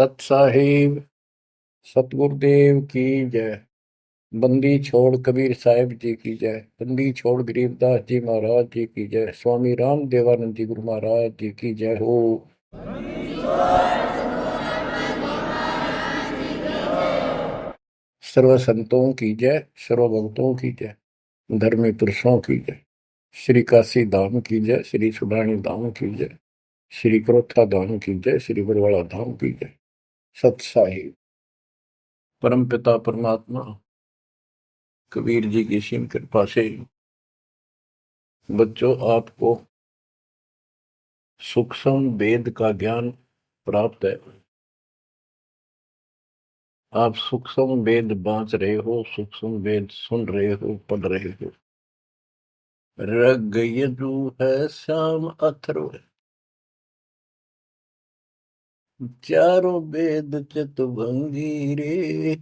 सत साहिब सतगुरुदेव की जय। बंदी छोड़ कबीर साहिब जी की जय। बंदी छोड़ गरीबदास जी महाराज जी की जय। स्वामी राम देवानंद जी गुरु महाराज जी की जय हो। सर्व संतों की जय, सर्व भक्तों की जय, धर्मी पुरुषों की जय। श्री काशी धाम की जय, श्री सुडानी धाम की जय, श्री क्रोथा धाम की जय, श्री बरवाड़ा धाम की जय। सत साहिब परम पिता परमात्मा कबीर जी की सीम कृपा से बच्चों आपको सूक्ष्म वेद का ज्ञान प्राप्त है। आप सूक्ष्म वेद बांच रहे हो, सूक्ष्म वेद सुन रहे हो, पढ़ रहे हो। ऋग यजु है श्याम अथर्व, चारों वेद चितभंगी रे।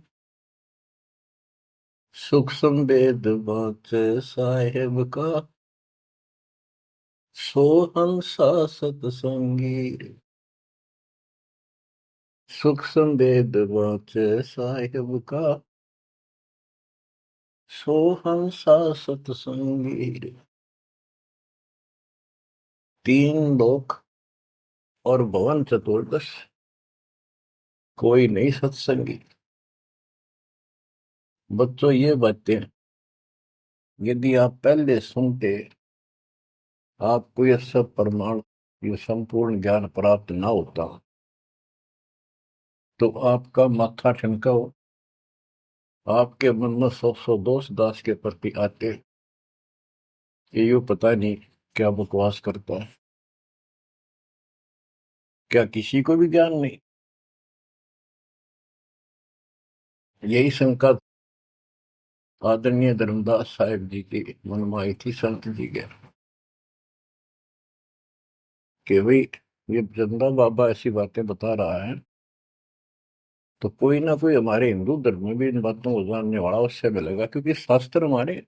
सूक्ष्म वेद बांच साहेब का, सोहंसा सतसंगी रे। सूक्ष्म वेद बांच साहेब का, सोहंसा सतसंगी रे। तीन लोक और भवन चतुर्दश, कोई नहीं सत्संगी। बच्चों ये बातें यदि आप पहले सुनते, आपको यह सब प्रमाण, ये संपूर्ण ज्ञान प्राप्त ना होता तो आपका माथा ठनका हो, आपके मन में सौ सौ दोष दास के प्रति आते। ये यूं पता नहीं क्या बकवास करता है, क्या किसी को भी ज्ञान नहीं। यही शंका आदरणीय धर्मदास साहिब जी के मन में आई थी संत जी के, कि भाई ये चंदा बाबा ऐसी बातें बता रहा है तो कोई ना कोई हमारे हिंदू धर्म में भी इन बातों को जानने वाला उससे मिलेगा, क्योंकि शास्त्र हमारे।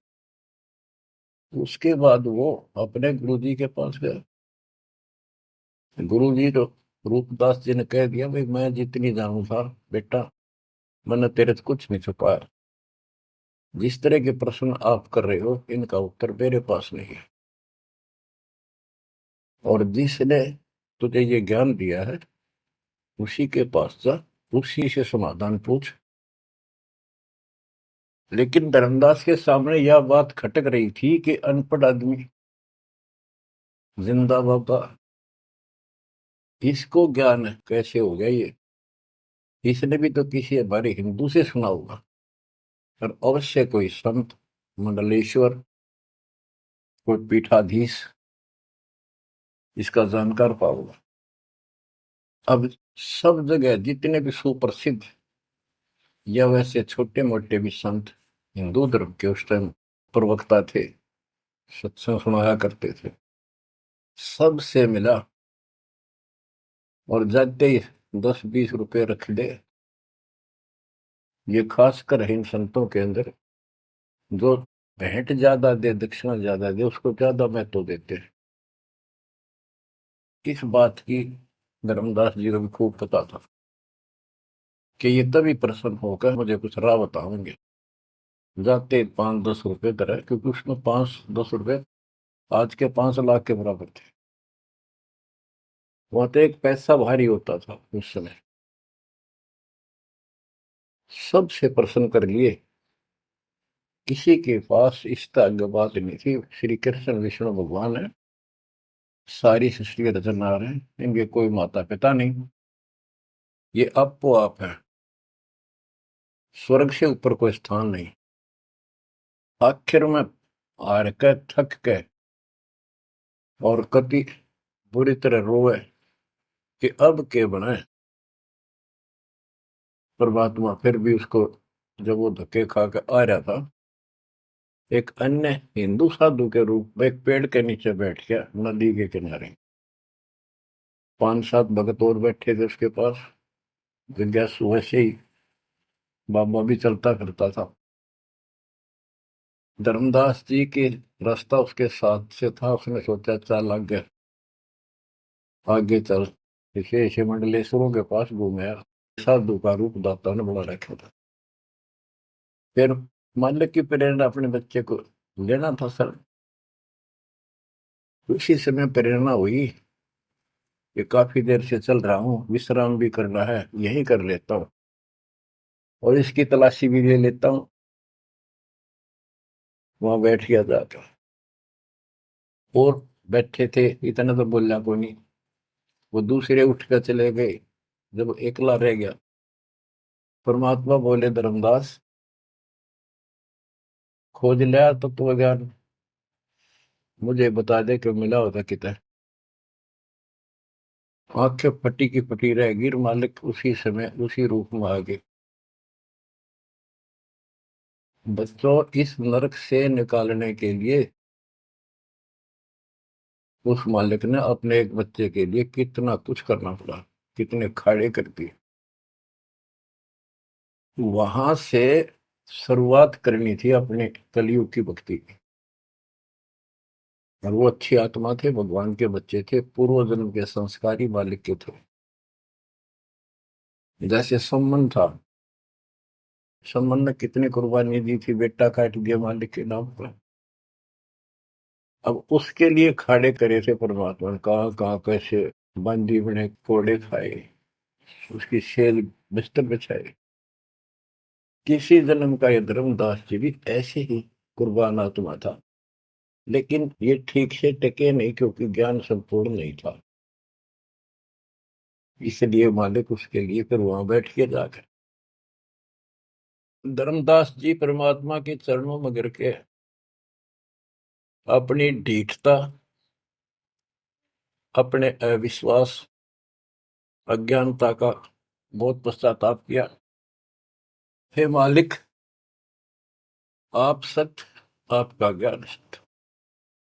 उसके बाद वो अपने गुरुजी के पास गया। गुरुजी तो रूपदास जी ने कह दिया, भाई मैं जितनी जानू था बेटा, मैंने तेरे से कुछ नहीं छुपाया। जिस तरह के प्रश्न आप कर रहे हो इनका उत्तर मेरे पास नहीं है, और जिसने तुझे ये ज्ञान दिया है उसी के पास जा, उसी से समाधान पूछ। लेकिन धर्मदास के सामने यह बात खटक रही थी कि अनपढ़ आदमी, जिंदा बाबा, इसको ज्ञान कैसे हो गया ये? इसने भी तो किसी हमारे हिंदू से सुना होगा, और अवश्य कोई संत, मंडलेश्वर, कोई पीठाधीश इसका जानकार पाओगे। अब सब जगह जितने भी सुप्रसिद्ध या वैसे छोटे मोटे भी संत हिंदू धर्म के उस टाइम प्रवक्ता थे, सत्संग सुनाया करते थे, सबसे मिला और जाते ही 10-20 रुपए रख दे। ये खासकर इन संतों के अंदर जो भेंट ज्यादा दे, दक्षिणा ज्यादा दे, उसको ज्यादा महत्व देते हैं। इस बात की धर्मदास जी को भी खूब पता था कि ये तभी प्रसन्न होकर मुझे कुछ राह बताएंगे। जाते 5-10 रुपए दर, क्योंकि उसमें 5-10 रुपए आज के 5 लाख के बराबर थे। वहां तो एक पैसा भारी होता था उस समय। सबसे प्रसन्न कर लिए, किसी के पास इस तरह बात नहीं थी। श्री कृष्ण विष्णु भगवान है, सारी सृष्टि के रचनहार हैं, इनके कोई माता पिता नहीं, ये आपो आप है, स्वर्ग से ऊपर कोई स्थान नहीं। आखिर में हार के, थक के और कति बुरी तरह रोए कि अब के बनाए। परमात्मा फिर भी उसको, जब वो धक्के खा के आ रहा था, एक अन्य हिंदू साधु के रूप में एक पेड़ के नीचे बैठ गया नदी के किनारे। 5-7 भगत और बैठे थे उसके पास। जिज्ञासु वैसे ही बाबा भी चलता फिरता था। धर्मदास जी के रास्ता उसके साथ से था, उसने सोचा चल आगे, आगे चल। इसे मंडलेश्वरों के पास घूमे। साधु का रूप दाता ने बड़ा रखा था। फिर मालिक की प्रेरणा अपने बच्चे को लेना था सर। उसी समय प्रेरणा हुई कि काफी देर से चल रहा हूँ, विश्राम भी करना है, यही कर लेता हूँ और इसकी तलाशी भी ले लेता हूँ। वहां बैठ गया जाकर और बैठे थे, इतना तो बोलना कोई नहीं। वो दूसरे उठ कर चले गए। जब एकला रह गया, परमात्मा बोले, धर्मदास खोज लिया तत्व ज्ञान, मुझे बता दे कि मिला होता कितना। आंखें फटी की फटी रह गिर, मालिक उसी समय उसी रूप में आ गए। बच्चों, इस नरक से निकालने के लिए उस मालिक ने अपने एक बच्चे के लिए कितना कुछ करना पड़ा, कितने खाड़े कर दिए। वहां से शुरुआत करनी थी अपने कलयुग की भक्ति की। और वो अच्छी आत्मा थे, भगवान के बच्चे थे, पूर्व जन्म के संस्कारी मालिक के थे। जैसे सम्मन था, सम्मन ने कितनी कुर्बानी दी थी, बेटा काट दिया मालिक के नाम पर। अब उसके लिए खाड़े करे थे परमात्मा ने, कहाँ कहाँ कैसे बंदी बने, कोड़े खाए, उसकी सेल बिस्तर बिछाए। किसी जन्म का ये धर्मदास जी भी ऐसे ही कुर्बान आत्मा था, लेकिन ये ठीक से टिके नहीं क्योंकि ज्ञान संपूर्ण नहीं था। इसलिए मालिक उसके लिए फिर वहां बैठ के जाकर धर्मदास जी परमात्मा के चरणों में गिर के अपनी ढीठता, अपने अविश्वास, अज्ञानता का बहुत पश्चाताप किया। हे मालिक, आप सत्य, आपका ज्ञान सत्य,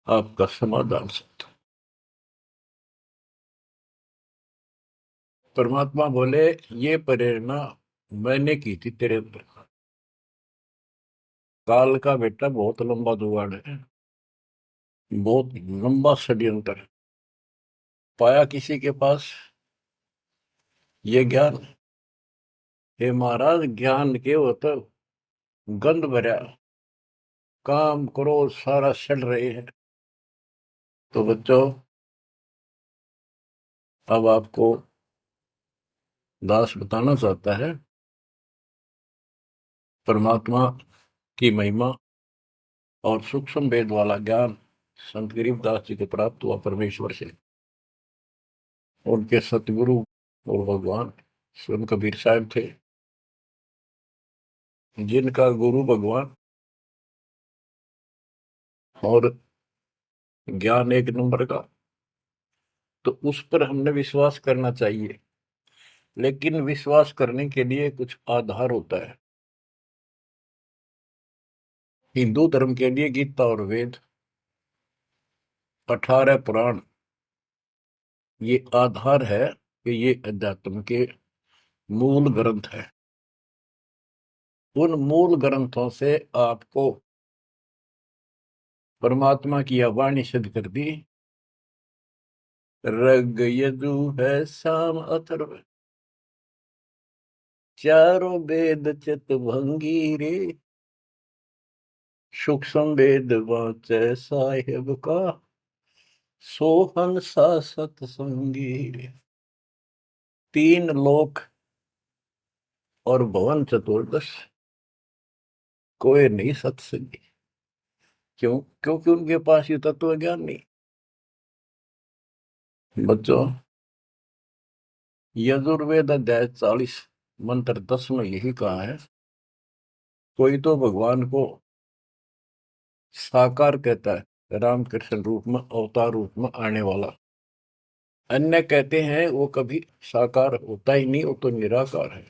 आपका समाधान सत्य। परमात्मा बोले, ये प्रेरणा मैंने की थी तेरे अंदर। काल का बेटा बहुत लंबा जुगाड़ है, बहुत लंबा षड्यंत्र है। पाया किसी के पास ये ज्ञान, हे महाराज, ज्ञान के वो तो गंध भरा, काम करो सारा सड़ रहे हैं। तो बच्चों, अब आपको दास बताना चाहता है परमात्मा की महिमा और सूक्ष्म वेद वाला ज्ञान संत गरीबदास जी को प्राप्त हुआ परमेश्वर से। उनके सतगुरु और भगवान स्वयं कबीर साहब थे, जिनका गुरु भगवान और ज्ञान एक नंबर का। तो उस पर हमने विश्वास करना चाहिए, लेकिन विश्वास करने के लिए कुछ आधार होता है। हिंदू धर्म के लिए गीता और वेद, 18 पुराण, ये आधार है कि ये अध्यात्म के मूल ग्रंथ है। उन मूल ग्रंथों से आपको परमात्मा की वाणी सिद्ध कर दी। ऋग यजु है साम अथर्व, चारों वेद चित भंगी रे, सूक्ष्म वेद वाचे साहेब का, सोहन सा सतसंगी रे। तीन लोक और भवन चतुर्दश, कोई नहीं सत्संगी। क्यों? क्योंकि उनके पास ये तत्व ज्ञान नहीं। बच्चों, यजुर्वेद अध्याय 40 मंत्र 10 में यही कहा है, कोई तो भगवान को साकार कहता है, रामकृष्ण रूप में, अवतार रूप में आने वाला। अन्य कहते हैं वो कभी साकार होता ही नहीं, वो तो निराकार है।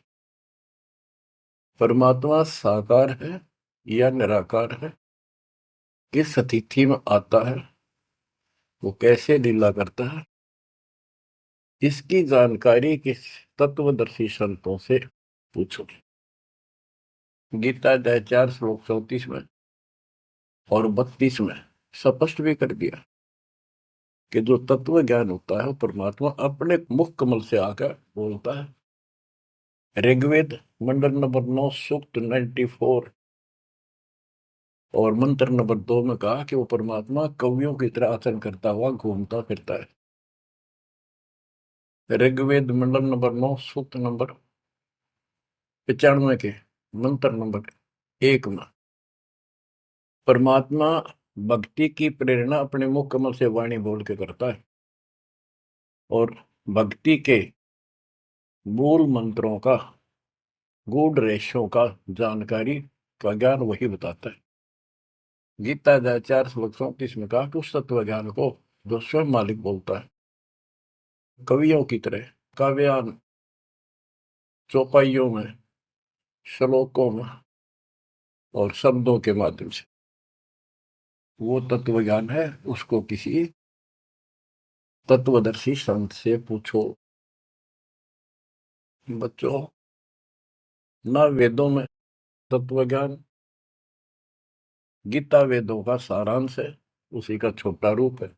परमात्मा साकार है या निराकार है, किस तिथि में आता है, वो कैसे लीला करता है, इसकी जानकारी किस तत्वदर्शी संतों से पूछो। गीता अध्याय 4 श्लोक 34 में और 32 में स्पष्ट भी कर दिया कि जो तत्व ज्ञान होता है, परमात्मा अपने मुख कमल से आकर बोलता है। ऋग्वेद मंडल नंबर 9 सूक्त 94 और मंत्र नंबर 2 में कहा कि वो परमात्मा कवियों की तरह आचरण करता हुआ घूमता फिरता है। ऋग्वेद मंडल नंबर 9 सूक्त नंबर 95 के मंत्र नंबर 1 में परमात्मा भक्ति की प्रेरणा अपने मुख कमल से वाणी बोल के करता है और भक्ति के मूल मंत्रों का गूढ़ रहस्यों का जानकारी का ज्ञान वही बताता है। गीता अध्याय 4:34 में कहा कि उस तत्व ज्ञान को जो स्वयं मालिक बोलता है कवियों की तरह काव्यान चौपाइयों में श्लोकों में और शब्दों के माध्यम से वो तत्व ज्ञान है, उसको किसी तत्वदर्शी संत से पूछो। बच्चों, ना वेदों में तत्व ज्ञान, गीता वेदों का सारांश है, उसी का छोटा रूप है।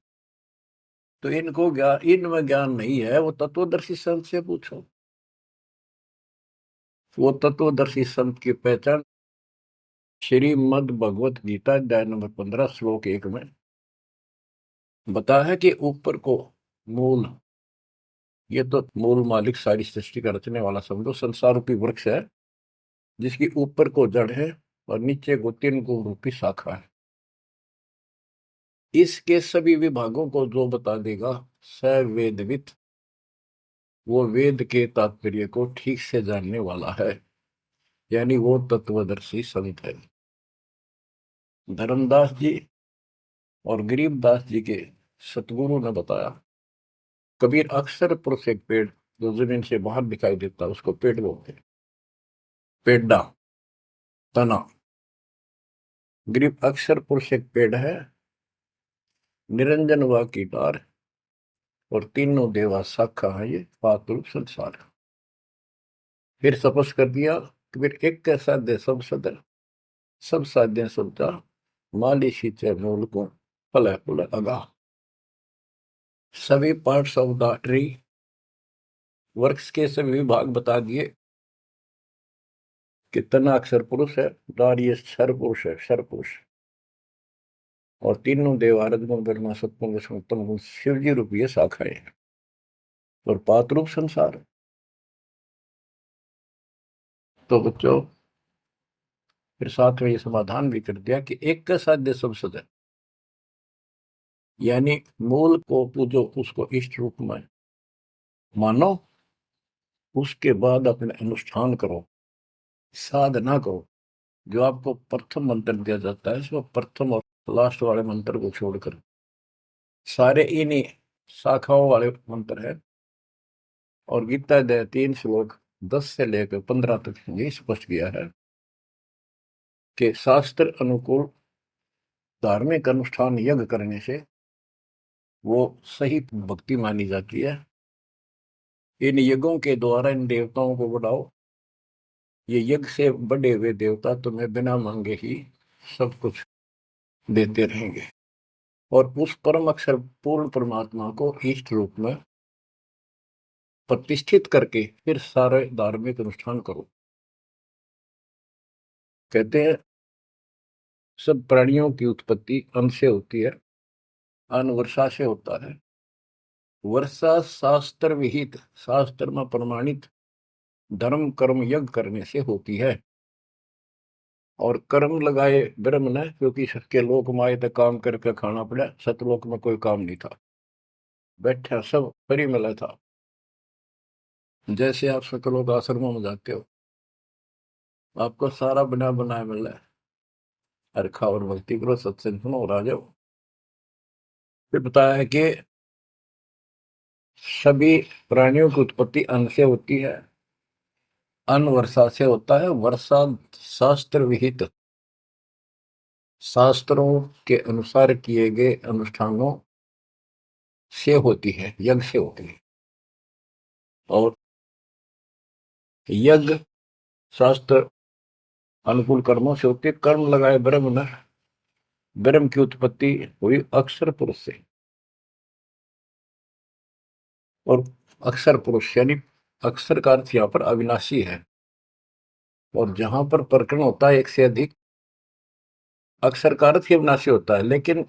तो इनको ज्ञान, इनमें ज्ञान नहीं है, वो तत्वदर्शी संत से पूछो। वो तत्वदर्शी संत की पहचान श्रीमद् भगवत गीता अध्याय नंबर 15 श्लोक 1 में बताया है कि ऊपर को मूल, ये तो मूल मालिक सारी सृष्टि का रचने वाला समझो, संसार रूपी वृक्ष है जिसकी ऊपर को जड़ है और नीचे को 3 गुण रूपी शाखा है। इसके सभी विभागों को जो बता देगा स वेदविद, वो वेद के तात्पर्य को ठीक से जानने वाला है, यानी वो तत्वदर्शी संत है। धर्मदास जी और गरीबदास जी के सतगुरु ने बताया, कबीर अक्सर पुरुष एक पेड़ जो जमीन से बाहर दिखाई देता उसको पेड़ बोलते हैं, पेड्डा तना। गरीब अक्सर पुरुष एक पेड़ है, निरंजन व की डार और तीनों देवा शाखा है, ये पातुल संसार। फिर तपस कर दिया कबीर, एक कैसा दे सब सदर, सब साध्य सबदा, माली सींचे मूल को फल फुल अगा। सभी parts of the tree, works के सभी विभाग बता दिए कि तना अक्षर पुरुष है, डार ये क्षर पुरुष है, क्षर पुरुष, और तीनों देव आरद गुण ब्रह्मा सत्पुरुष विष्णु उत्तम गुण शिव जी रूपी शाखाएं और पात रूप संसार। तो बच्चों, फिर साथ में ये समाधान भी कर दिया कि एक का साध्य सब सद है, यानी मूल को पूजो, उसको इष्ट रूप में मानो, उसके बाद अपने अनुष्ठान करो, साधना करो। जो आपको प्रथम मंत्र दिया जाता है इसमें प्रथम और लास्ट वाले मंत्र को छोड़कर सारे इन्हीं शाखाओं वाले मंत्र है। और गीता अध्याय 3 श्लोक 10 से लेकर 15 तक ये स्पष्ट किया है कि शास्त्र अनुकूल धार्मिक अनुष्ठान यज्ञ करने से वो सही भक्ति मानी जाती है। इन यज्ञों के द्वारा इन देवताओं को बढ़ाओ, ये यज्ञ से बढ़े हुए देवता तुम्हें बिना मांगे ही सब कुछ देते रहेंगे। और उस परम अक्षर पूर्ण परमात्मा को इष्ट रूप में प्रतिष्ठित करके फिर सारे धार्मिक अनुष्ठान करो। कहते हैं सब प्राणियों की उत्पत्ति अन्न से होती है, अन्न वर्षा से होता है। वर्षा शास्त्र विहित, शास्त्र में प्रमाणित धर्म कर्म यज्ञ करने से होती है। और कर्म लगाए ब्रह्म ने, क्योंकि सबके लोक माए तक काम करके खाना पड़ा, सतलोक में कोई काम नहीं था, बैठा सब फ्री मिला था। जैसे आप सतलोक आश्रमों में जाते हो, आपको सारा बना बनाया मिल रहा है, हर खाओ और भक्ति करो, सत्संग सुनो और आ जाओ। फिर बताया है कि सभी प्राणियों की उत्पत्ति अन्न से होती है, अन्न वर्षा से होता है। वर्षा शास्त्र विहित, शास्त्रों के अनुसार किए गए अनुष्ठानों से होती है, यज्ञ से होती है। और यज्ञ शास्त्र अनुकूल कर्मों से होती है। कर्म लगाए ब्रह्म न, ब्रह्म की उत्पत्ति हुई अक्षर पुरुष से, और अक्षर पुरुष यानी अक्षर का अर्थ यहाँ पर अविनाशी है, और जहां पर प्रकरण होता है एक से अधिक, अक्षर का अर्थ ही अविनाशी होता है। लेकिन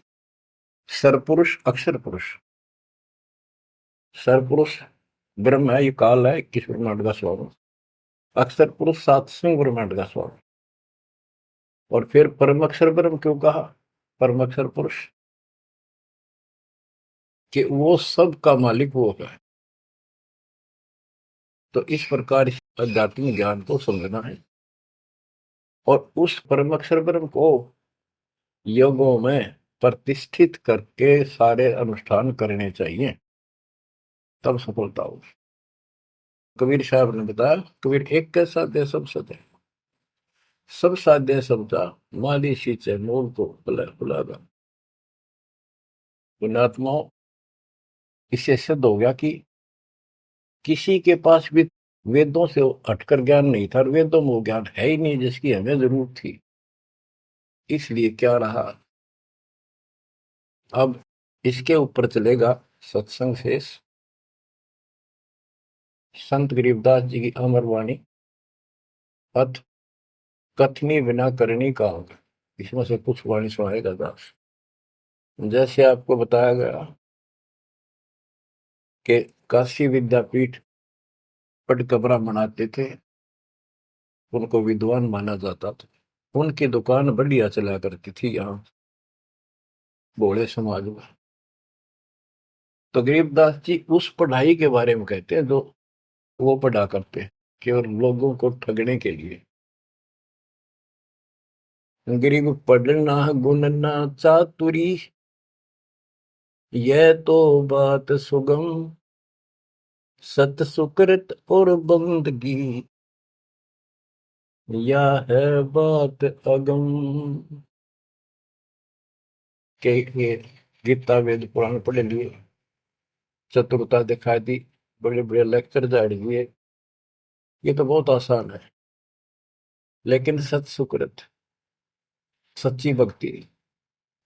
सरपुरुष अक्षर पुरुष, सरपुरुष ब्रह्म है, ये काल है 21 ब्रह्मांड का स्वामी, अक्षर पुरुष 7वें ब्रह्मांड का स्वामी। और फिर परम अक्षर ब्रह्म क्यों कहा, परम अक्षर पुरुष, कि वो सब का मालिक वो है। तो इस प्रकार आध्यात्मिक ज्ञान को समझना है, और उस परम अक्षर ब्रह्म को योगों में प्रतिष्ठित करके सारे अनुष्ठान करने चाहिए, तब सफलता हो। कबीर साहब ने बताया, कबीर एक कैसा दे सब सदे, सब साध्य समझा, माली सींचे मूल को बुलागा। पुण्यात्माओं, इससे सिद्ध हो गया कि किसी के पास भी वेदों से हटकर ज्ञान नहीं था, और वेदों में वो ज्ञान है ही नहीं जिसकी हमें जरूरत थी। इसलिए क्या रहा, अब इसके ऊपर चलेगा सत्संग शेष, संत गरीबदास जी की अमर वाणी, अथ कथनी बिना करनी का होगा। इसमें से कुछ वाणी सुनाएगा दास। जैसे आपको बताया गया कि काशी विद्यापीठ पढ़ कबरा मनाते थे, उनको विद्वान माना जाता था, उनकी दुकान बढ़िया चला करती थी यहाँ भोले समाज में। तो गरीबदास जी उस पढ़ाई के बारे में कहते हैं जो वो पढ़ा करते हैं, केवल लोगों को ठगने के लिए। गरीब पढ़ना गुणना चातुरी, यह तो बात सुगम, सत सुकृत और बंदगी, यह है बात अगम। के ये गीता वेद पुराण पढ़े लिए, चतुरता दिखा दी, बड़े बड़े लेक्चर झाड़ दिए, ये तो बहुत आसान है। लेकिन सत सुकृत, सच्ची भक्ति,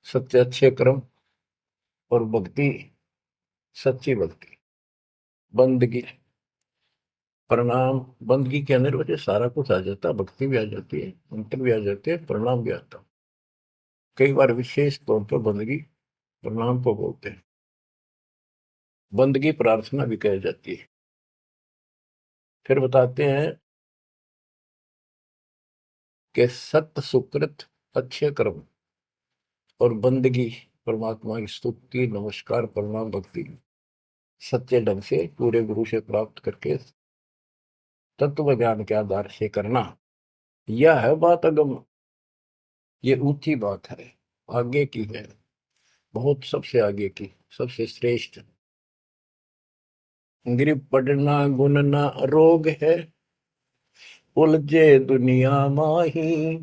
सच्चे अच्छे कर्म, और भक्ति, सच्ची भक्ति, बंदगी, प्रणाम, बंदगी के अंदर वजह सारा कुछ आ जाता है, भक्ति भी आ जाती है, मंत्र भी आ जाते हैं, प्रणाम भी आता है। कई बार विशेष तौर पर बंदगी प्रणाम को बोलते हैं, बंदगी प्रार्थना भी कही जाती है। फिर बताते हैं कि सत्य सुकृत, अच्छे कर्म, और बंदगी, परमात्मा की स्तुति, नमस्कार, प्रणाम, भक्ति, सच्चे ढंग से पूरे गुरु से प्राप्त करके तत्व ज्ञान के आधार से करना, यह है बात अगम। ये ऊंची बात है, आगे की है, बहुत सबसे आगे की, सबसे श्रेष्ठ। गिर पड़ना गुनना रोग है, उलझे दुनिया माही,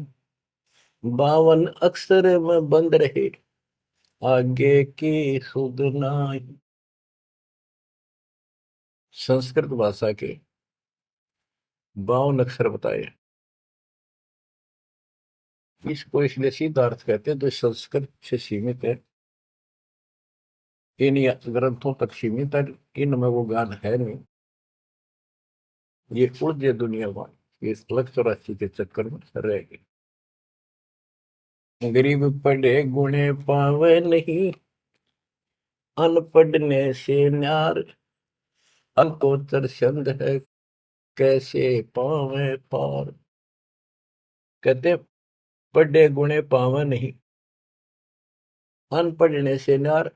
52 अक्षर में बंद रहे, आगे की सुध नाही। संस्कृत भाषा के 52 अक्षर बताए। इसको इसलिए सीधा अर्थ कहते हैं जो संस्कृत से सीमित है, इन ग्रंथों तक सीमित है, इनमें वो ज्ञान है नहीं। ये उलझे दुनिया में, ये लक्ष्य 84 के चक्कर में रह गए। गरीब पढ़े गुणे पावे नहीं, अनपढ़ ने से न्यार, अंकोचर छंद है, कैसे पावे पार। कहते पढ़े गुणे पावे नहीं, अनपढ़ने से न्यार,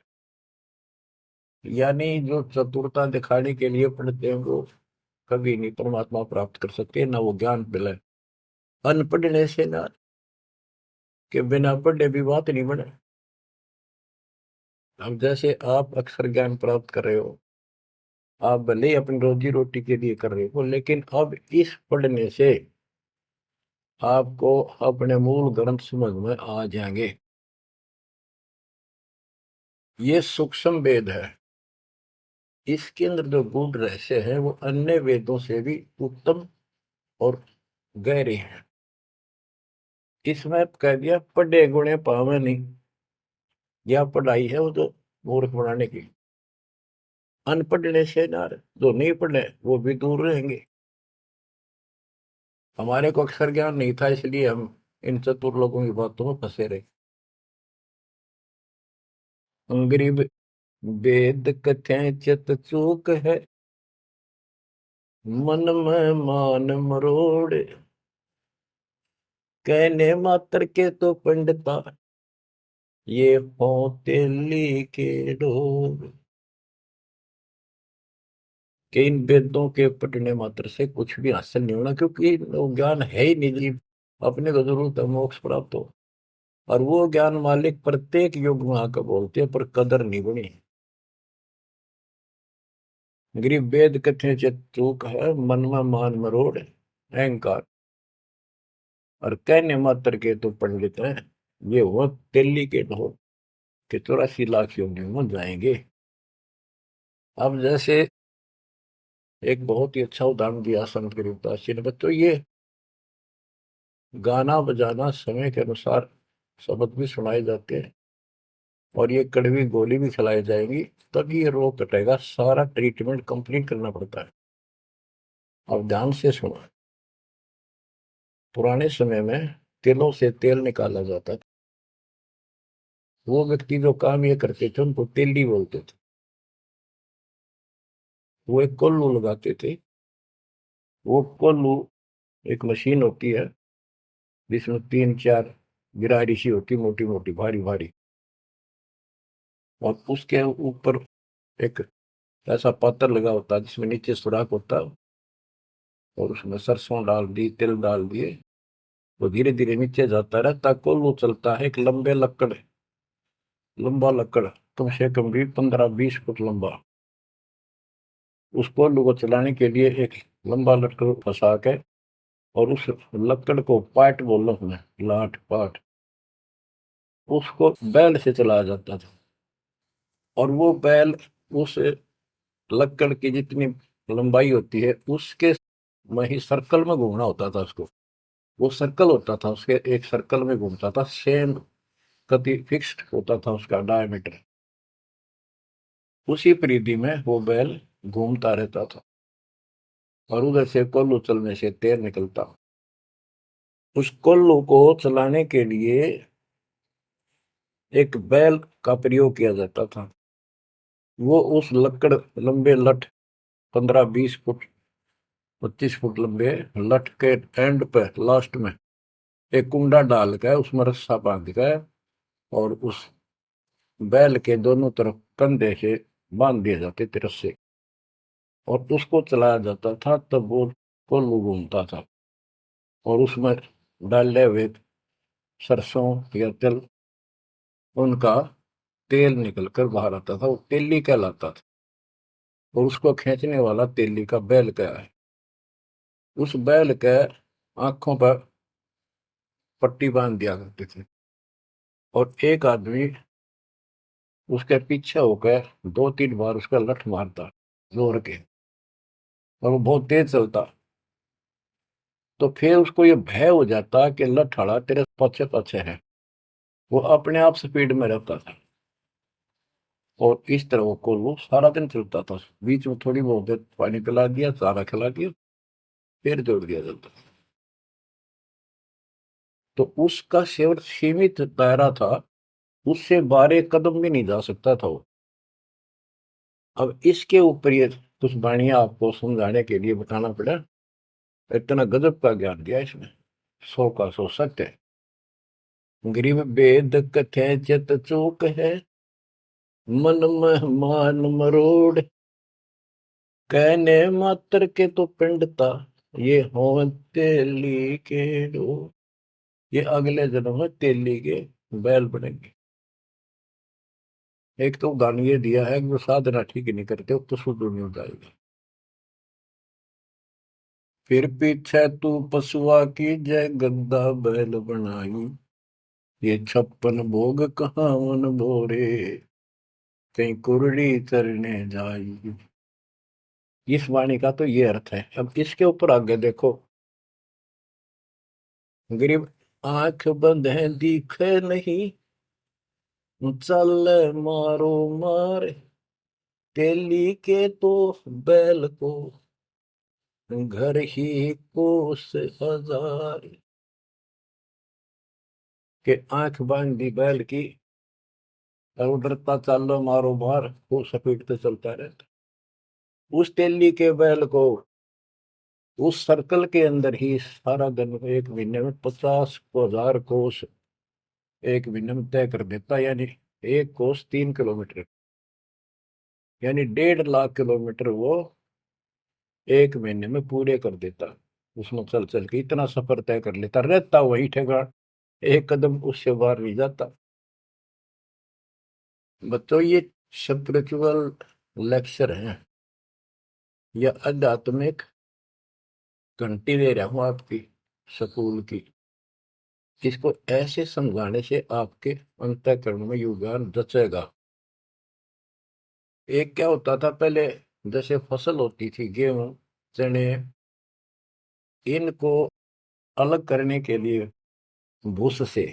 यानी जो चतुरता दिखाने के लिए पढ़ते हैं वो कभी नहीं परमात्मा प्राप्त कर सकते, ना वो ज्ञान मिले। अनपढ़ने से न्यार, के बिना पढ़े भी बात नहीं बने। अब जैसे आप अक्षर ज्ञान प्राप्त कर रहे हो, आप भले ही अपनी रोजी रोटी के लिए कर रहे हो, लेकिन अब इस पढ़ने से आपको अपने मूल ग्रंथ समझ में आ जाएंगे। ये सूक्ष्म वेद है, इसके अंदर जो गूढ़ रहस्य है वो अन्य वेदों से भी उत्तम और गहरे हैं। इसमें कह दिया पढ़े गुणे पावे नहीं, यह पढ़ाई है वो तो मूर्ख बनाने की। अनपढ़ने से ना, जो नहीं पढ़े वो भी दूर रहेंगे। हमारे को अक्षर ज्ञान नहीं था, इसलिए हम इन चतुर लोगों की बातों में फंसे रहे। गरीब वेद कथें चित चूक है, मन में मान मरोड़, कहने मात्र के तो पंडिता, ये होते लिखे ढोल। कि इन वेदों के पढ़ने मात्र से कुछ भी हासिल नहीं होना, क्योंकि वो ज्ञान है ही नहीं जी। अपने को जरूरत है मोक्ष प्राप्त हो, और वो ज्ञान मालिक प्रत्येक युग में आकर बोलते हैं, पर कदर नहीं बनी। गरीब वेद कथे चित चूक है, मन में मान मरोड़, अहंकार, और कहने मात्र के तो पंडित हैं, ये हुआ दिल्ली के ढोल के 84 लाख योनियों में जाएंगे। अब जैसे एक बहुत ही अच्छा उदाहरण दिया संत गरीबदास जी ने, बच्चों ये गाना बजाना समय के अनुसार शब्द भी सुनाए जाते हैं, और ये कड़वी गोली भी खिलाई जाएगी, तभी ये रोग कटेगा। सारा ट्रीटमेंट कंप्लीट करना पड़ता है। अब ध्यान से सुनो। पुराने समय में तिलों से तेल निकाला जाता था। वो व्यक्ति जो काम ये करते थे उनको तेली बोलते थे। वो एक कोल्लू लगाते थे। वो कोल्लू एक मशीन होती है, जिसमें 3-4 गिरारी सी होती, मोटी मोटी भारी भारी, और उसके ऊपर एक ऐसा पात्र लगा होता है जिसमें नीचे सुराख होता है, और उसमें सरसों डाल दी, तिल डाल दिए, वो धीरे धीरे नीचे जाता रहता। कोल्लू चलता है, एक लंबे लकड़, लंबा लकड़, कम से कम भी 15-20 फुट लंबा। उस कोल्लू को चलाने के लिए एक लंबा लकड़ फंसा के, और उस लकड़ को पाट बोलो हमें, लाठ पाट, उसको बैल से चलाया जाता था। और वो बैल उस लकड़ की जितनी लंबाई होती है उसके में ही सर्कल में घूमना होता था उसको। वो सर्कल होता था, उसके एक सर्कल में घूमता था, सेम कति फिक्स्ड होता था उसका डायमीटर। उसी परिधि में वो बैल घूमता रहता था, और उधर से कोल्लू चलने से तेल निकलता। उस कोल्लू को चलाने के लिए एक बैल का प्रयोग किया जाता था। वो उस लकड़, लंबे लठ, 15-20 फुट, 25 फुट लंबे लठ के एंड पे, लास्ट में एक कुंडा डाल कर उसमें रस्सा बांध कर, और उस बैल के दोनों तरफ कंधे से बांध दिए जाते थे रस्से, और उसको चलाया जाता था। तब वो कोल्लू घूमता था, और उसमें डाले हुए सरसों या तिल, उनका तेल निकलकर बाहर आता था। वो तेली कहलाता था, और उसको खींचने वाला तेली का बैल का है। उस बैल के आंखों पर पट्टी बांध दिया करते थे, और एक आदमी उसके पीछे होकर 2-3 बार उसका लठ मारता जोर के, और वो बहुत तेज चलता। तो फिर उसको ये भय हो जाता कि लठाड़ा तेरे पीछे पीछे है। वो अपने आप स्पीड में रहता था, और इस तरह वो कोल्लू सारा दिन चलता था। बीच में थोड़ी बहुत देर पानी पिला दिया, चारा खिला दिया, फिर जोड़ दिया जाता। तो उसका केवल सीमित दायरा था, उससे 12 कदम भी नहीं जा सकता था वो। अब इसके ऊपर ये कुछ वाणियां आपको समझाने के लिए बताना पड़ा। इतना गजब का ज्ञान दिया इसमें, 100 का 100 सत्य है। गरीब वेद कथे चित चूक है, मन में मान मरोड़, कहने मात्र के तो पिंडता, ये हो तेली के डोर। ये अगले जन्म में तेली के बैल बनेंगे। एक तो उदाहरण ये दिया है कि वो साधना ठीक नहीं करते तो शुद्ध नहीं हो जाएगा। फिर पीछे तू पशुआ की जय, गद्दा बैल बनाई, ये 56 भोग कहाँ मन भोरे, कहीं कुरड़ी चरने जाई। इस वाणी का तो ये अर्थ है। अब इसके ऊपर आगे देखो। गरीब आंख बंद है दिखे नहीं, चल मारो मार, तेली के तो बैल को घर ही कोस हजार, के आंख बांध दी बैल की और डरता चालो मारो मार, वो सपेटते चलता रहता। उस तेली के बैल को उस सर्कल के अंदर ही सारा दिन एक महीने में 50,000 कोस एक महीने में तय कर देता, यानी एक कोस 3 किलोमीटर, यानी 1.5 लाख किलोमीटर वो एक महीने में पूरे कर देता। उसमें चल चल के इतना सफर तय कर लेता, रहता वही ठेकान, एक कदम उससे बाहर नहीं जाता। बच्चों ये स्पिरिचुअल लेक्चर है या आध्यात्मिक घंटी दे रहा हूं आपकी स्कूल की। इसको ऐसे समझाने से आपके अंतःकरण में योगदान रचेगा। एक क्या होता था पहले, जैसे फसल होती थी गेहूं चने, इनको अलग करने के लिए भूस से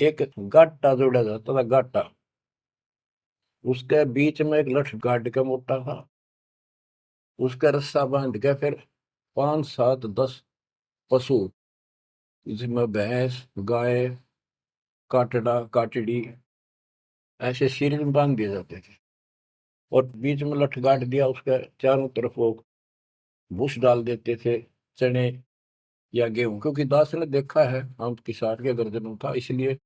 एक गाटा जोड़ा जाता था, गाटा। उसके बीच में एक लठ गाड़ के मोटा था, उसका रस्सा बांध के फिर 5 7 10 पशु, जिसमें भैंस गाय काटड़ा काटड़ी ऐसे सीरीज में बांध दिए जाते थे, और बीच में लठ गाड़ दिया, उसके चारों तरफ वो भूस डाल देते थे, चने या गेहूं। क्योंकि दास ने देखा है, हम किसान के गर्जनों था, इसलिए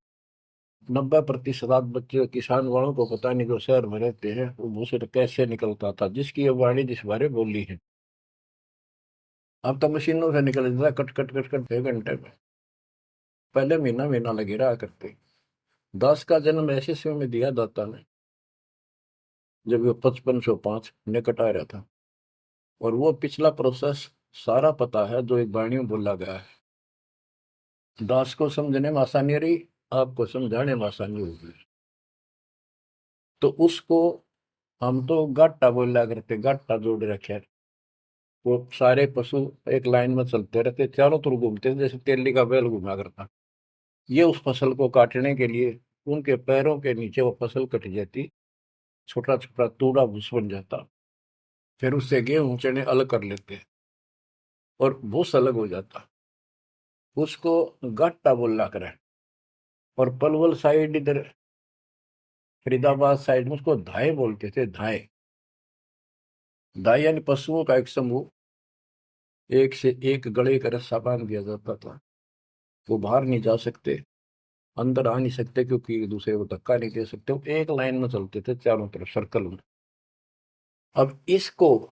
90% बच्चे किसान वालों को पता नहीं, जो शहर में रहते हैं, वो भूसे कैसे निकलता था, जिसकी ये वाणी जिस बारे बोली है। अब तो मशीनों से निकल जाता है, कट कट कट कट 6 घंटे में। पहले महीना महीना लगे रहा करते। दास का जन्म ऐसे समय में दिया दाता ने जब वो 5505 निकट आ रहा था, और वो पिछला प्रोसेस सारा पता है जो एक वाणी में बोला गया है। दास को समझने में आसानी रही, आपको समझाने में आसानी होगी। तो उसको हम तो गाटा बोला करते, गाटा जोड़ रखे है। वो सारे पशु एक लाइन में चलते रहते, चारों तरफ घूमते थे, जैसे तेली का बैल घूमा करता। ये उस फसल को काटने के लिए उनके पैरों के नीचे वो फसल कट जाती, छोटा छोटा तूड़ा भूस बन जाता। फिर उससे गेहूं चने अलग कर लेते और भूस अलग हो जाता। उसको गाटा बोला करे। और पलवल साइड इधर फरीदाबाद साइड में उसको धाए बोलते थे, धाए। धाए यानी पशुओं का एक समूह, एक से एक गले का रस्सा बांध दिया जाता था। वो बाहर नहीं जा सकते, अंदर आ नहीं सकते, क्योंकि एक दूसरे को धक्का नहीं दे सकते। वो एक लाइन में चलते थे चारों तरफ सर्कल में। अब इसको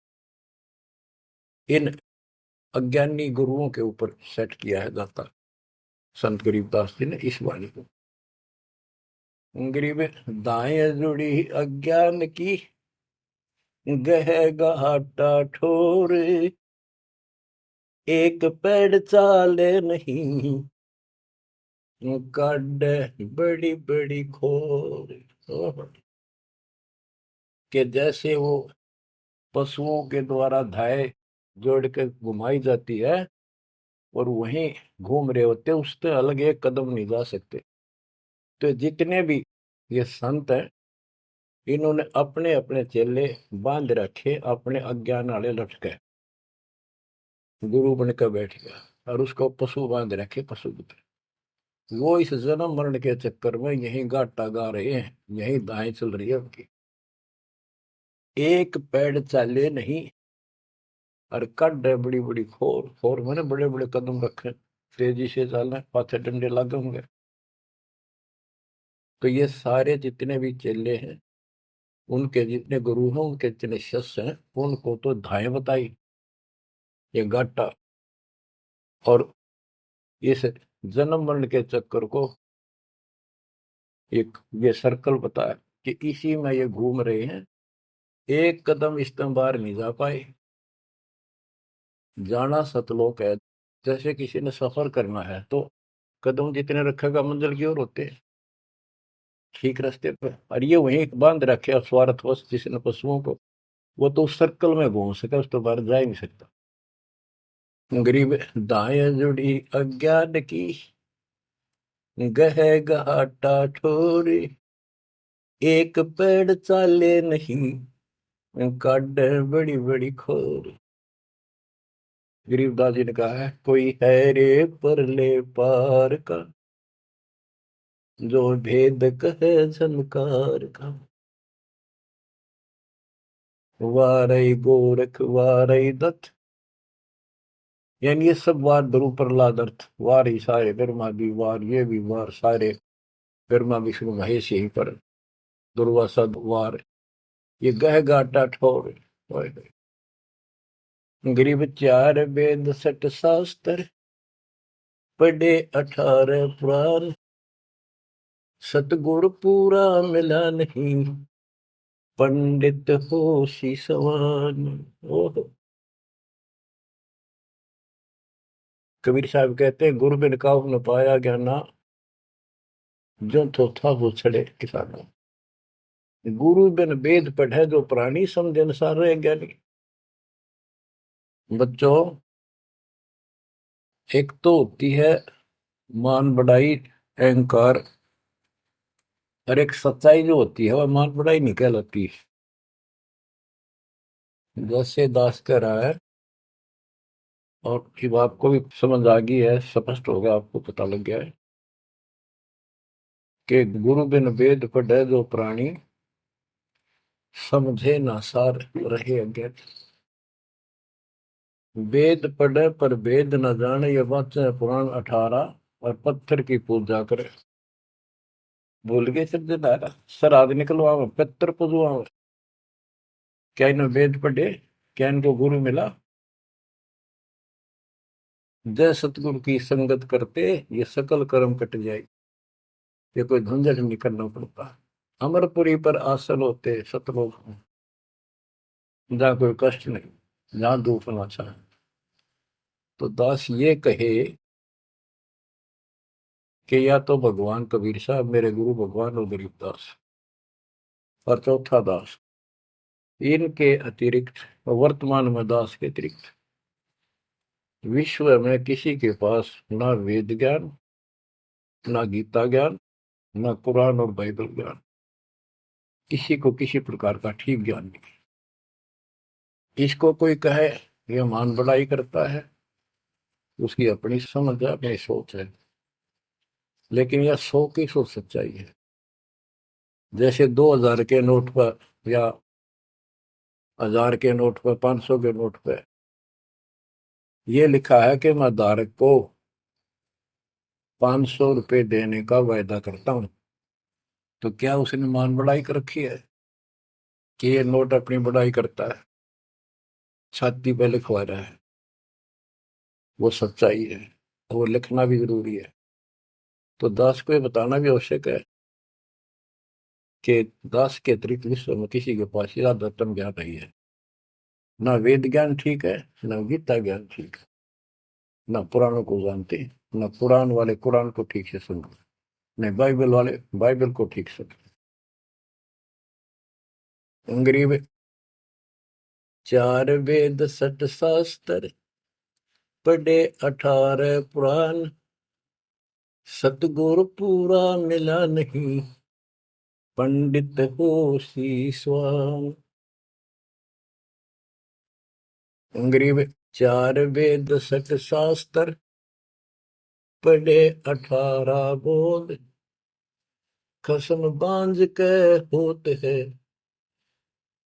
इन अज्ञानी गुरुओं के ऊपर सेट किया है दाता संत गरीबदास जी ने इस वाणी को। गरीब दाएं जुड़ी अज्ञान की, गह घाटा ठोरे, एक पेड़ चाले नहीं, काट बड़ी बड़ी खोर। के जैसे वो पशुओं के द्वारा धाय जोड़ के घुमाई जाती है, और वहीं घूम रहे होते, उससे अलग एक कदम नहीं जा सकते। तो जितने भी ये संत हैं, इन्होंने अपने अपने चेले बांध रखे, अपने अज्ञान वाले लटके। गुरु बनकर बैठ गया और उसको पशु बांध रखे, पशु पुत्र। वो इस जन्म मरण के चक्कर में यही गाटा गा रहे हैं, यही दाएं चल रही है उनकी। एक पेड़ चाले नहीं, और कड है बड़ी बड़ी खोर। खोर मैंने बड़े बड़े कदम रखे, तेजी से चलना, पाथे डंडे लगे होंगे। तो ये सारे जितने भी चेले हैं, उनके जितने गुरु हैं, उनके जितने शिष्य हैं, उनको तो धाए बताई, ये गाटा। और इस जन्म मरण के चक्कर को एक ये सर्कल बताया कि इसी में ये घूम रहे हैं, एक कदम इस तरह बाहर नहीं जा पाए। जाना सतलोक है। जैसे किसी ने सफर करना है तो कदम जितने रखेगा मंजिल की ओर होते हैं, ठीक रास्ते पर। और ये वहीं बांध रखे और स्वार्थवश जिसने पशुओं को, वो तो उस सर्कल में घूम सके, उस तो बाहर जा ही नहीं सकता। गरीब दाएं जुड़ी अज्ञान की, गह घाटा ठोरी, एक पेड़ चाले नहीं, काटे बड़ी बड़ी खोर। गरीबदास जी ने कहा है, कोई है रे परले पार का, जो भेद कहे झनकार का। वारई गोरख वारई दत्त, यानी ये सब वार ध्रुव प्रहलाद अर्थ, वार ही सारे, ब्रह्मा भी वार, ये भी वार, सारे ब्रह्मा विष्णु महेश यहीं पर, दुर्वासा वार, ये गह गाटा ठोर। ओए होए। गरीब चार वेद सठ शास्त्र, पढ़े 18 पुराण, सतगुरु पूरा मिला नहीं, पंडित हो सी समान। ओह। कबीर साहब कहते हैं, गुरु बिन काहू न पाया ज्ञाना, जो तो था वो छड़े किसाना। गुरु बिन वेद पढ़े जो प्राणी, समझ अनुसार रहे ज्ञानी। बच्चों, एक तो होती है मान बढ़ाई, अहंकार, और एक सच्चाई जो होती है वह मान बढ़ाई नहीं कहलाती। जैसे दास कह रहा है, और जब आपको भी समझ आ गई है, स्पष्ट हो गया, आपको पता लग गया है कि गुरु बिन वेद पढ़े जो प्राणी, समझे ना सार रहे अज्ञात। वेद पढ़े पर वेद न जाने, ये वाचे पुराण 18, और पत्थर की पूजा करे। भूल गए सिर दिलारा, सर आदि निकलवा पत्थर पुजवा। क्या इन्हें वेद पढ़े, क्या इनको गुरु मिला? जय सतगुरु की संगत करते, ये सकल कर्म कट जाए, ये कोई झंझट नहीं करना पड़ता। अमरपुरी पर आसन होते सतलोक में, जहाँ कोई कष्ट नहीं, जहाँ दुख ना चाहे। तो दास ये कहे कि या तो भगवान कबीर साहब मेरे गुरु भगवान और गरीबदास, और चौथा दास, इनके अतिरिक्त, वर्तमान में दास के अतिरिक्त विश्व में किसी के पास ना वेद ज्ञान, ना गीता ज्ञान, ना कुरान और बाइबल ज्ञान, किसी को किसी प्रकार का ठीक ज्ञान नहीं। इसको कोई कहे यह मान बढ़ाई करता है, उसकी अपनी समझ है, अपनी सोच है, लेकिन यह 100 की 100 सच्चाई है। जैसे 2000 के नोट पर, या 1000 के नोट पर, 500 के नोट पर यह लिखा है कि मैं धारक को 500 रुपए देने का वायदा करता हूं, तो क्या उसने मान बढ़ाई कर रखी है कि ये नोट अपनी बढ़ाई करता है, छाती पे लिखवा रहा है? वो सच्चाई है, वो लिखना भी जरूरी है। तो दास को ये बताना भी आवश्यक है कि दास के अतिरिक्त विश्व में किसी के पास ज्यादा तम ज्ञान नहीं है। ना वेद ज्ञान ठीक है, ना गीता ज्ञान ठीक है, ना पुराणों को जानते, ना कुरान वाले कुरान को ठीक से सुनते, नहीं बाइबल वाले बाइबल को ठीक से। गरीब चार वेद सठ शास्त्र, पढ़े 18 पुराण, सतगुरु पूरा मिला नहीं, पंडित हो शीशवान। गरीब चार वेद सठ शास्त्र, पढ़े 18 बोध, कसम बांझ के होते है,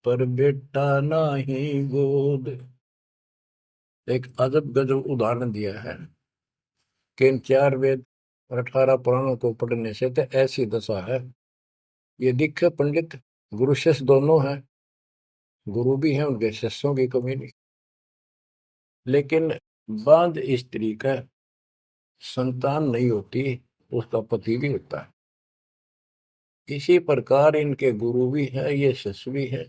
पर बेटा नाही गोद। एक अजब गजब उदाहरण दिया है कि इन 4 वेद और 18 पुराणों को पढ़ने से तो ऐसी दशा है, ये दिखे पंडित गुरु शिष्य दोनों हैं, गुरु भी हैं, उनके शिष्यों की कमी नहीं, लेकिन बांझ स्त्री का संतान नहीं होती, उसका पति भी होता है। इसी प्रकार इनके गुरु भी है, ये शिष्य भी है,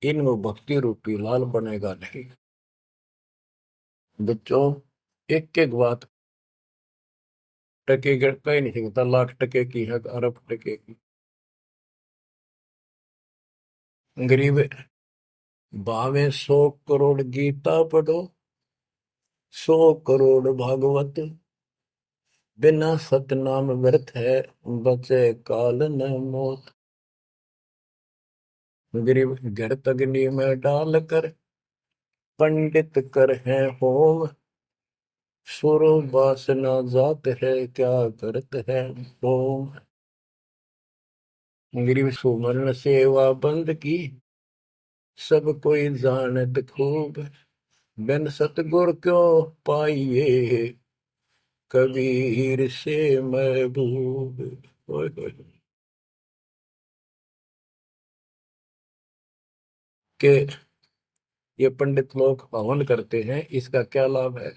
इनमें भक्ति रूपी लाल बनेगा नहीं। बच्चों, एक एक बात टके कह नहीं सकता, लाख टके की है, अरब टके की। गरीब भावे 100 करोड़ गीता पढ़ो, 100 करोड़ भागवत, बिना सतनाम व्यर्थ है, बचे काल न मौत। गिरिव घृत अग्नि में डाल कर पंडित कर है होम, सुर वासना जात है क्या करत है होम। गिरिव सुमरण सेवा बंद की, सब कोई जानत खूब, बिन सतगुर क्यों पाइए, कबीर से महबूब। ओए होए। के ये पंडित लोग हवन करते हैं, इसका क्या लाभ है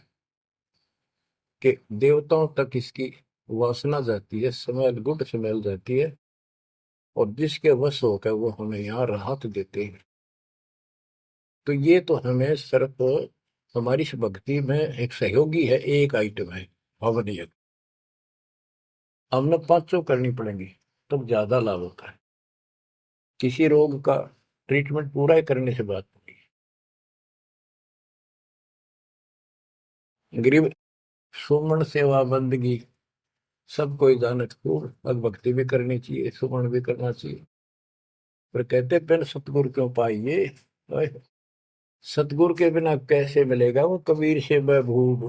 कि देवताओं तक इसकी वासना जाती है, स्मेल, गुड स्मेल जाती है, और जिसके वश होकर वो हमें यहाँ राहत देते हैं। तो ये तो हमें सिर्फ हमारी इस भक्ति में एक सहयोगी है, एक आइटम है हवन यज्ञ। हमने पांचों करनी पड़ेंगी तब ज्यादा लाभ होता है। किसी रोग का ट्रीटमेंट पूरा ही करने से बात होगी। गरीब सुमन सेवा बंदगी, सब कोई जानत खूब, अब भक्ति भी करनी चाहिए, सुमन भी करना चाहिए। पर कहते बिन सतगुरु क्यों पाइए, ओए, सतगुरु के बिना कैसे मिलेगा वो कबीर से महबूब।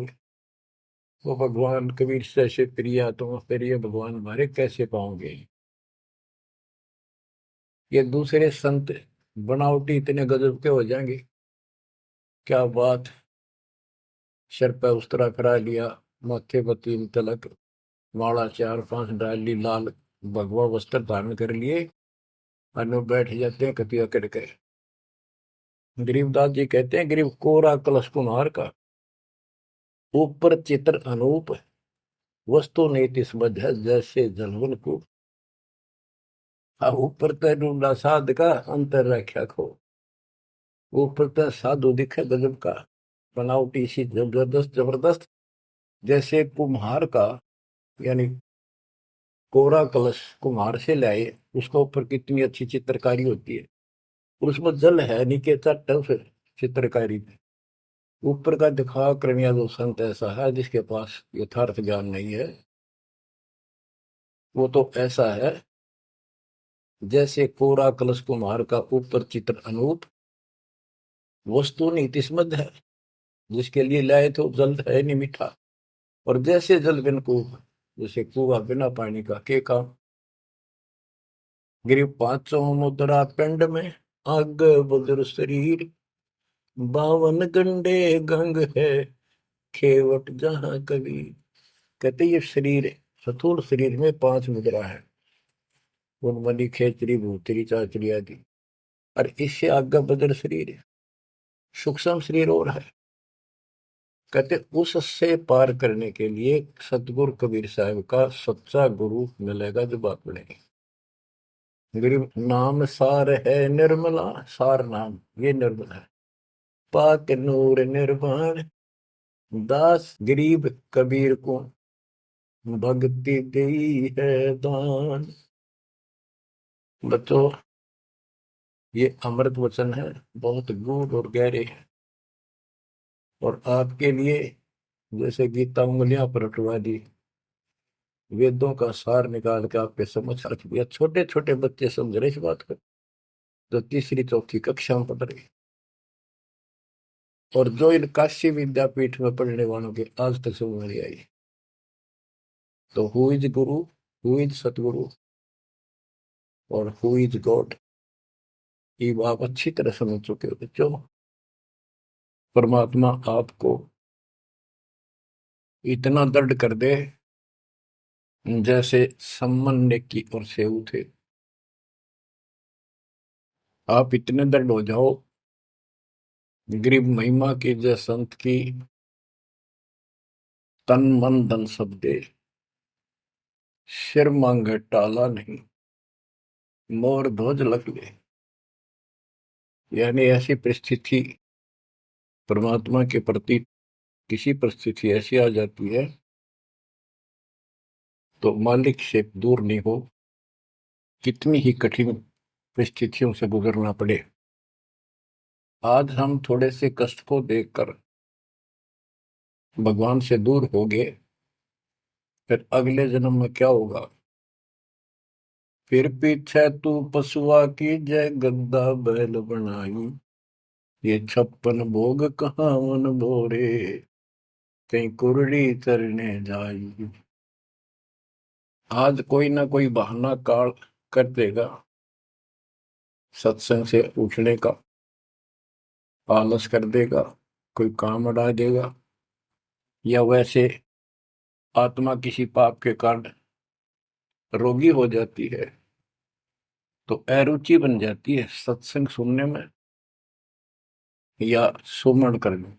वो भगवान कबीर से ऐसे प्रिया, तुम प्रिय भगवान हमारे कैसे पाओगे। ये दूसरे संत बनावटी इतने गजब के हो जाएंगे, क्या बात। सिर पर उस्तरा करा लिया, माथे पर 3 तिलक, माला 4-5 डाल ली, लाल भगवा वस्त्र धारण कर लिए, और बैठ जाते हैं कतिया करके। गरीबदास जी कहते हैं, गरीब कोरा कलश कुम्हार का, ऊपर चित्र अनूप, वस्तु नीति समझ है जैसे जलवन को। ऊपर तो ढूंढा साध का, अंतर रख्या खो। ऊपर तो साधु दिखे गजब का, बनावटी सी जबरदस्त जबरदस्त, जैसे कुम्हार का, यानी कोरा कलश कुम्हार से लाए, उसका ऊपर कितनी अच्छी चित्रकारी होती है, उसमें जल है नीचे चट्ट उस चित्रकारी में। ऊपर का दिखा क्रमिया जो संत ऐसा है जिसके पास यथार्थ ज्ञान नहीं है, वो तो ऐसा है जैसे कोरा कलश कुम्हार का, ऊपर चित्र अनूप, वस्तु नीतिस्मद है, जिसके लिए लाए तो जल है नहीं मीठा। और जैसे जल बिन कुआं, जैसे कुआं बिना पानी का के काम। गिरि 500 मुद्रा पिंड में, आग बुदर शरीर, 52 गंडे गंग है, खेवट जहां कभी। कहते ये शरीर, स्थूल शरीर में 5 मुद्रा है, उनमनी खेचरी भूतरी चाचरी आदि। और इससे आगे बदर शरीर है, सूक्ष्म शरीर और है। कहते उससे पार करने के लिए सतगुरु कबीर साहब का सच्चा गुरु मिलेगा जो बात बनेगी। गरीब नाम सार है निर्मला, सार नाम ये निर्मल है, पाक नूर निर्वाण, दास गरीब कबीर को भक्ति दी है दान। बच्चों, ये अमृत वचन है, बहुत गूढ़ और गहरे है, और आपके लिए जैसे गीता उंगलियां पर उठवा दी, वेदों का सार निकाल के आपके समझ रख दिया। छोटे छोटे बच्चे समझ रहे इस बात को, जो तीसरी चौथी कक्षा में पढ़ रहे, और जो इन काशी विद्यापीठ में पढ़ने वालों के आज तक समझ नहीं आई। तो who is Guru, who is सतगुरु, और हु इज गॉड, ये आप अच्छी तरह समझ चुके हो बच्चों। परमात्मा आपको इतना दृढ़ कर दे जैसे सम्मन की और सेऊ थे, आप इतने दृढ़ हो जाओ, गरीब महिमा की जय संत की, तन मन धन सब दे, सिर मांगे टाला नहीं, मोर ध्वज लग ले। यानी ऐसी परिस्थिति परमात्मा के प्रति, किसी परिस्थिति ऐसी आ जाती है तो मालिक से दूर नहीं हो, कितनी ही कठिन परिस्थितियों से गुजरना पड़े। आज हम थोड़े से कष्ट को देखकर भगवान से दूर हो गए, फिर अगले जन्म में क्या होगा फिर पीछे तू पशुआ की जय, गद्दा बैल बनाई। ये 56 भोग कहाँ मन भोरे, कहीं कुरड़ी चरने जाई। आज कोई ना कोई बहाना काल कर देगा सत्संग से उठने का, आलस कर देगा, कोई काम अड़ा देगा, या वैसे आत्मा किसी पाप के कारण रोगी हो जाती है तो अरुचि बन जाती है सत्संग सुनने में या सुमरण करने में।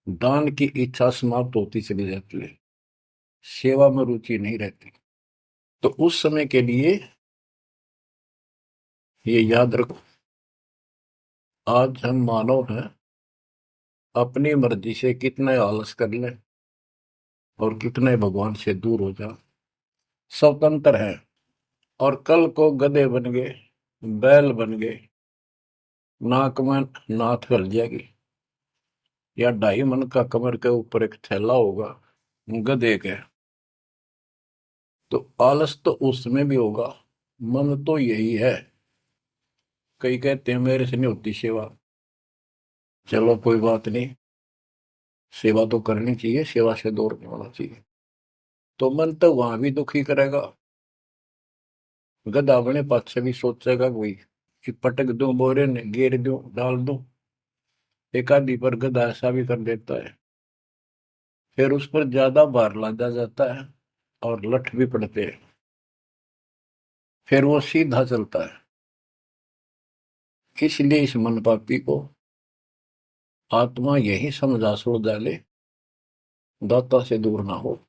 दान की इच्छा समाप्त होती चली जाती है, सेवा में रुचि नहीं रहती। तो उस समय के लिए ये याद रखो, आज हम मानव हैं, अपनी मर्जी से कितने आलस कर लें और कितने भगवान से दूर हो जाए, स्वतंत्र है। और कल को गधे बन गए, बैल बन गए, नाक में नाथ कर जाएगी, या 2.5 मन का कमर के ऊपर एक थैला होगा गधे के, तो आलस तो उसमें भी होगा। मन तो यही है। कई कहते हैं मेरे से नहीं होती सेवा, चलो कोई बात नहीं, सेवा तो करनी चाहिए, सेवा से दूर नहीं होना चाहिए। तो मन तो वहां भी दुखी करेगा, गधा अपने पास से भी सोचेगा कोई कि पटक दूं बोरे ने, घेर दूं, डाल दूं। एक आदि पर गधा ऐसा भी कर देता है, फिर उस पर ज्यादा भार लादा जाता है और लठ भी पड़ते हैं, फिर वो सीधा चलता है। इसलिए इस मन पापी को आत्मा यही समझा छोड़ डाले, दाता से दूर ना हो।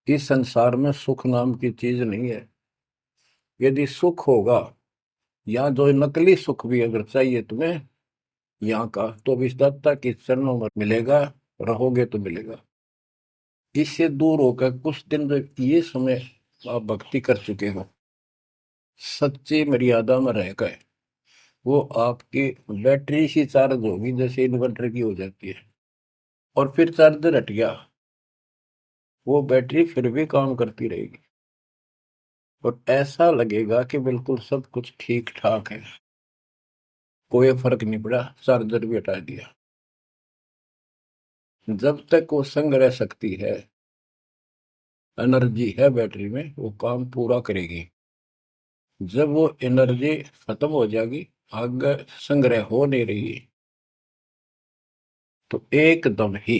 इस संसार में सुख नाम की चीज नहीं है। यदि सुख होगा, या जो नकली सुख भी अगर चाहिए तुम्हें यहाँ का, तो भी दाता के चरणों में मिलेगा, रहोगे तो मिलेगा। इससे दूर होकर कुछ दिन जब ये समय आप भक्ति कर चुके हो, सच्ची मर्यादा में रहकर, वो आपकी बैटरी सी चार्ज होगी जैसे इन्वर्टर की हो जाती है, और फिर चार्जर हट गया, वो बैटरी फिर भी काम करती रहेगी और ऐसा लगेगा कि बिल्कुल सब कुछ ठीक ठाक है, कोई फर्क नहीं पड़ा, चार्जर भी हटा दिया। जब तक वो संग्रह शक्ति है, एनर्जी है बैटरी में, वो काम पूरा करेगी। जब वो एनर्जी खत्म हो जाएगी, आगे संग्रह हो नहीं रही, तो एकदम ही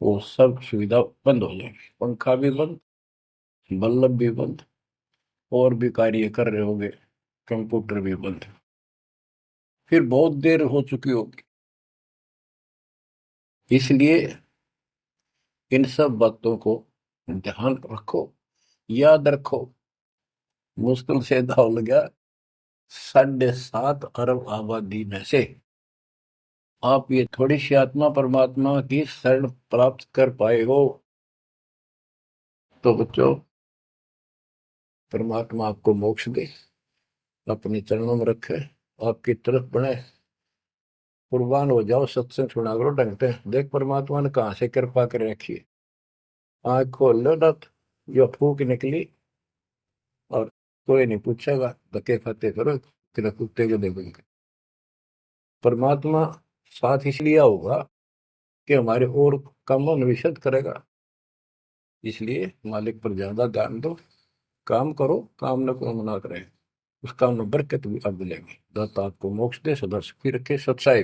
वो सब सुविधा बंद हो जाएगी। पंखा भी बंद, बल्ब भी बंद, और भी कार्य कर रहे होंगे, कंप्यूटर भी बंद, फिर बहुत देर हो चुकी होगी। इसलिए इन सब बातों को ध्यान रखो, याद रखो। मुश्किल से दाव लगा 7.5 अरब आबादी में से आप ये थोड़ी सी आत्मा परमात्मा की शरण प्राप्त कर पाए हो। तो बच्चों, परमात्मा आपको मोक्ष दे, अपने चरणों में रखे, आपकी तरफ बढ़े, कुर्बान हो जाओ, सत्संग सुना करो ढंग से। देख परमात्मा ने कहां से कृपा कर रखी है। आँख खोल लो ना, जो फूक निकली, और कोई नहीं पूछेगा, धक्के खाते करो कि कुत्ते को देखोगे। परमात्मा साथ इसलिए होगा कि हमारे और कामों में विशद करेगा। इसलिए मालिक पर ज्यादा ध्यान दो, काम करो, काम न को मना करें, उस काम में बरकत भी अब मिलेगी। दाता आपको मोक्ष दे, सदा सुखी रखे, सत्साई।